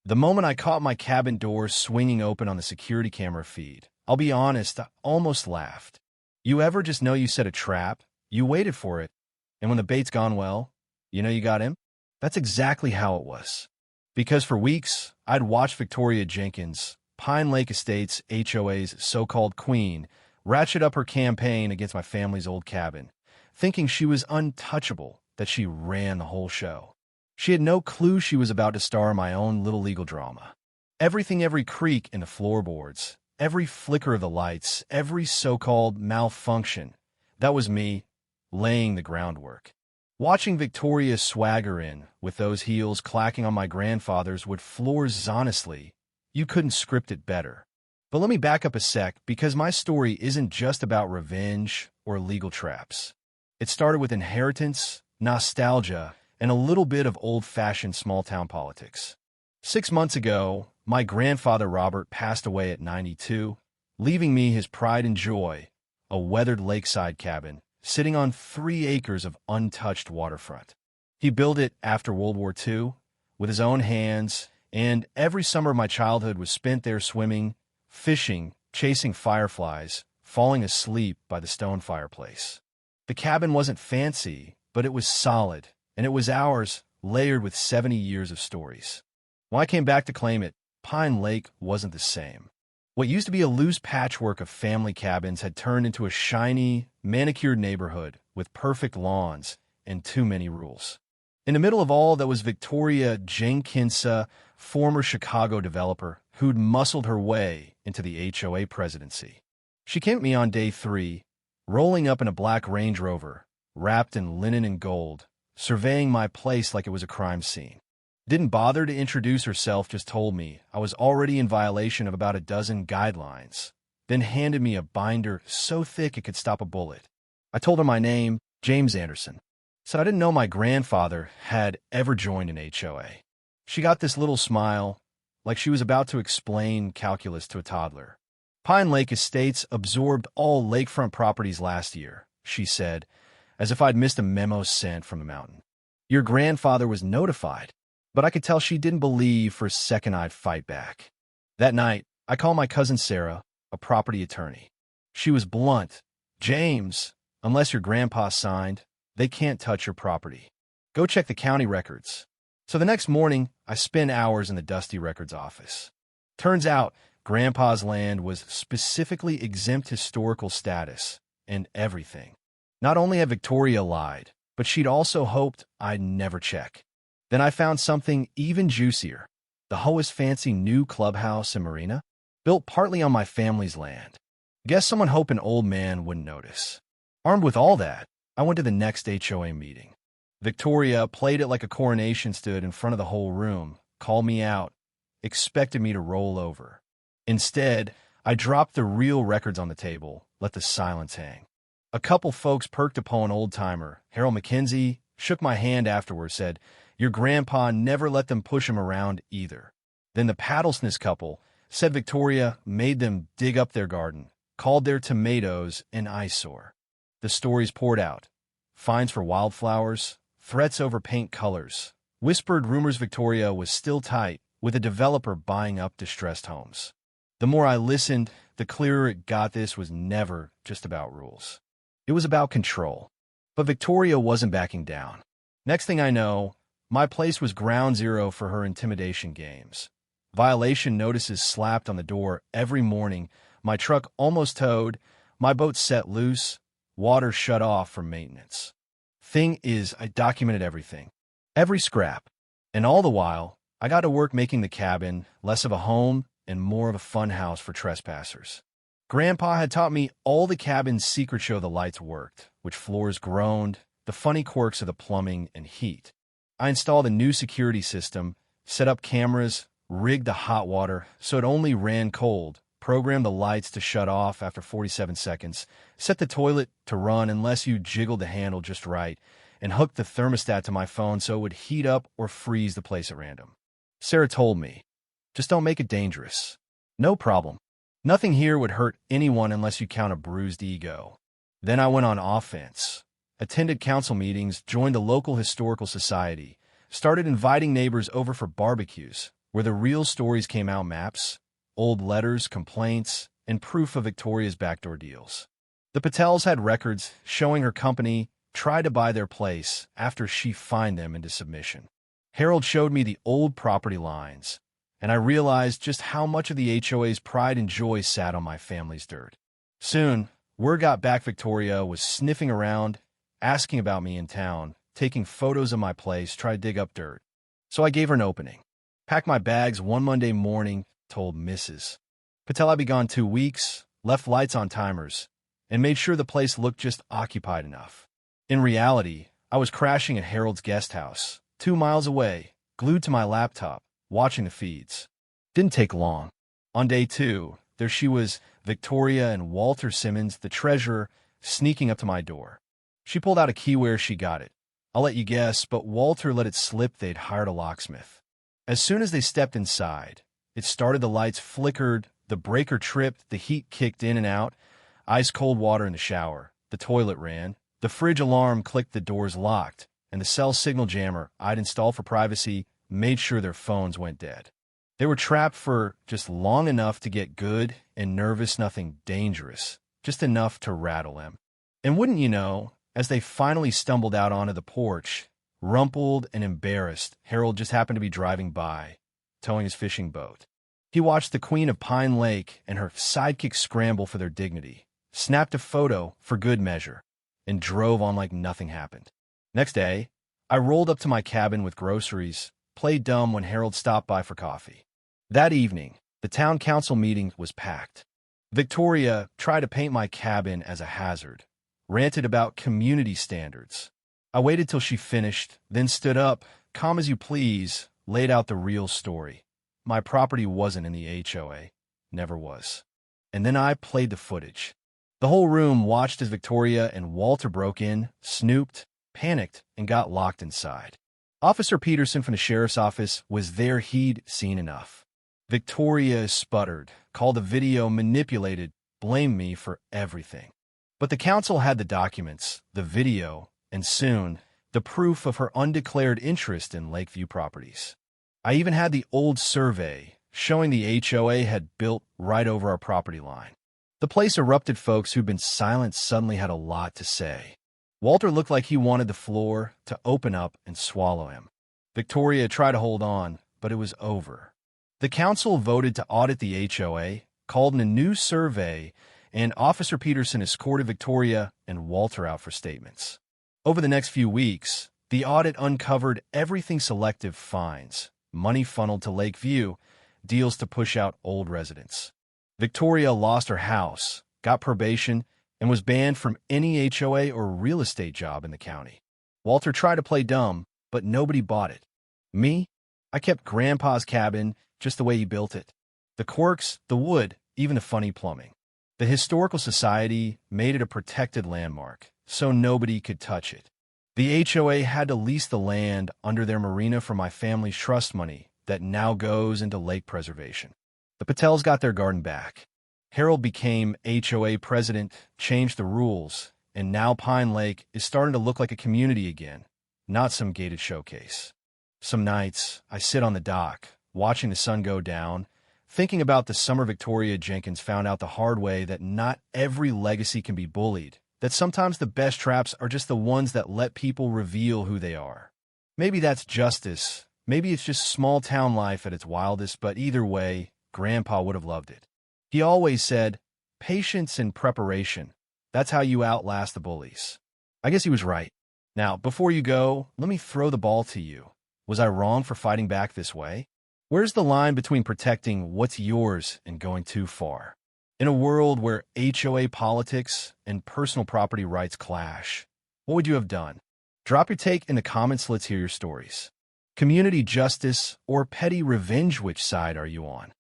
The moment I caught my cabin door swinging open on the security camera feed, I'll be honest, I almost laughed. You ever just know you set a trap, you waited for it, and when the bait's gone well, you know you got him? That's exactly how it was. Because for weeks, I'd watched Victoria Jenkins, Pine Lake Estates HOA's so-called queen, ratchet up her campaign against my family's old cabin, thinking she was untouchable, that she ran the whole show. She had no clue she was about to star in my own little legal drama. Every creak in the floorboards, every flicker of the lights, every so-called malfunction, that was me laying the groundwork. Watching Victoria swagger in, with those heels clacking on my grandfather's wood floors, honestly, you couldn't script it better. But let me back up a sec, because my story isn't just about revenge or legal traps. It started with inheritance, nostalgia, and a little bit of old-fashioned small-town politics. 6 months ago, my grandfather Robert passed away at 92, leaving me his pride and joy, a weathered lakeside cabin sitting on 3 acres of untouched waterfront. He built it after World War II with his own hands, and every summer of my childhood was spent there swimming, fishing, chasing fireflies, falling asleep by the stone fireplace. The cabin wasn't fancy, but it was solid, and it was ours, layered with 70 years of stories. When I came back to claim it, Pine Lake wasn't the same. What used to be a loose patchwork of family cabins had turned into a shiny, manicured neighborhood with perfect lawns and too many rules. In the middle of all that was Victoria Jenkins, former Chicago developer who'd muscled her way into the HOA presidency. She came at me on day 3, rolling up in a black Range Rover, wrapped in linen and gold, surveying my place like it was a crime scene. Didn't bother to introduce herself, just told me I was already in violation of about a dozen guidelines, then handed me a binder so thick it could stop a bullet. I told her my name, James Anderson. Said I didn't know my grandfather had ever joined an HOA. She got this little smile, like she was about to explain calculus to a toddler. Pine Lake Estates absorbed all lakefront properties last year, she said, as if I'd missed a memo sent from the mountain. Your grandfather was notified. But I could tell she didn't believe for a second I'd fight back. That night, I called my cousin Sarah, a property attorney. She was blunt. James, unless your grandpa signed, they can't touch your property. Go check the county records. So the next morning, I spent hours in the dusty records office. Turns out, grandpa's land was specifically exempt historical status and everything. Not only had Victoria lied, but she'd also hoped I'd never check. Then I found something even juicier. The HOA's fancy new clubhouse and marina, built partly on my family's land. Guess someone hoped an old man wouldn't notice. Armed with all that, I went to the next HOA meeting. Victoria played it like a coronation, stood in front of the whole room, called me out, expected me to roll over. Instead, I dropped the real records on the table, let the silence hang. A couple folks perked upon an old-timer, Harold McKenzie, shook my hand afterwards, said, your grandpa never let them push him around either. Then the Paddlesness couple said Victoria made them dig up their garden, called their tomatoes an eyesore. The stories poured out. Fines for wildflowers, threats over paint colors, whispered rumors Victoria was still tight with a developer buying up distressed homes. The more I listened, the clearer it got this was never just about rules. It was about control. But Victoria wasn't backing down. Next thing I know, my place was ground zero for her intimidation games. Violation notices slapped on the door every morning, my truck almost towed, my boat set loose, water shut off for maintenance. Thing is, I documented everything, every scrap. And all the while, I got to work making the cabin less of a home and more of a fun house for trespassers. Grandpa had taught me all the cabin's secret show the lights worked, which floors groaned, the funny quirks of the plumbing and heat. I installed a new security system, set up cameras, rigged the hot water so it only ran cold, programmed the lights to shut off after 47 seconds, set the toilet to run unless you jiggled the handle just right, and hooked the thermostat to my phone so it would heat up or freeze the place at random. Sarah told me, just don't make it dangerous. No problem. Nothing here would hurt anyone unless you count a bruised ego. Then I went on offense. Attended council meetings, joined the local historical society, started inviting neighbors over for barbecues, Where the real stories came out: maps, old letters, complaints, and proof of Victoria's backdoor deals. The Patels had records showing her company tried to buy their place after she fined them into submission. Harold showed me the old property lines, and I realized just how much of the HOA's pride and joy sat on my family's dirt. Soon, word got back Victoria was sniffing around, asking about me in town, taking photos of my place, tried to dig up dirt. So I gave her an opening. Packed my bags one Monday morning, told Mrs. Patel I'd be gone 2 weeks, left lights on timers, and made sure the place looked just occupied enough. In reality, I was crashing at Harold's guest house, 2 miles away, glued to my laptop, watching the feeds. Didn't take long. On day 2, there she was, Victoria and Walter Simmons, the treasurer, sneaking up to my door. She pulled out a key where she got it. I'll let you guess, but Walter let it slip they'd hired a locksmith. As soon as they stepped inside, it started, the lights flickered, the breaker tripped, the heat kicked in and out, ice-cold water in the shower, the toilet ran, the fridge alarm clicked, the doors locked, and the cell signal jammer I'd installed for privacy made sure their phones went dead. They were trapped for just long enough to get good and nervous, nothing dangerous, just enough to rattle them. And wouldn't you know, as they finally stumbled out onto the porch, rumpled and embarrassed, Harold just happened to be driving by, towing his fishing boat. He watched the Queen of Pine Lake and her sidekick scramble for their dignity, snapped a photo for good measure, and drove on like nothing happened. Next day, I rolled up to my cabin with groceries, played dumb when Harold stopped by for coffee. That evening, the town council meeting was packed. Victoria tried to paint my cabin as a hazard, ranted about community standards. I waited till she finished, then stood up, calm as you please, laid out the real story. My property wasn't in the HOA, never was. And then I played the footage. The whole room watched as Victoria and Walter broke in, snooped, panicked, and got locked inside. Officer Peterson from the sheriff's office was there. He'd seen enough. Victoria sputtered, called the video manipulated, blamed me for everything. But the council had the documents, the video, and soon, the proof of her undeclared interest in Lakeview properties. I even had the old survey showing the HOA had built right over our property line. The place erupted. Folks who'd been silent suddenly had a lot to say. Walter looked like he wanted the floor to open up and swallow him. Victoria tried to hold on, but it was over. The council voted to audit the HOA, called in a new survey, and Officer Peterson escorted Victoria and Walter out for statements. Over the next few weeks, the audit uncovered everything: selective fines, money funneled to Lakeview, deals to push out old residents. Victoria lost her house, got probation, and was banned from any HOA or real estate job in the county. Walter tried to play dumb, but nobody bought it. Me? I kept Grandpa's cabin just the way he built it. The quirks, the wood, even the funny plumbing. The Historical Society made it a protected landmark, so nobody could touch it. The HOA had to lease the land under their marina for my family's trust money that now goes into lake preservation. The Patels got their garden back. Harold became HOA president, changed the rules, and now Pine Lake is starting to look like a community again, not some gated showcase. Some nights, I sit on the dock, watching the sun go down, thinking about the summer Victoria Jenkins found out the hard way that not every legacy can be bullied, that sometimes the best traps are just the ones that let people reveal who they are. Maybe that's justice, maybe it's just small-town life at its wildest, but either way, Grandpa would have loved it. He always said, patience and preparation, that's how you outlast the bullies. I guess he was right. Now, before you go, let me throw the ball to you. Was I wrong for fighting back this way? Where's the line between protecting what's yours and going too far? In a world where HOA politics and personal property rights clash, what would you have done? Drop your take in the comments. Let's hear your stories. Community justice or petty revenge, which side are you on?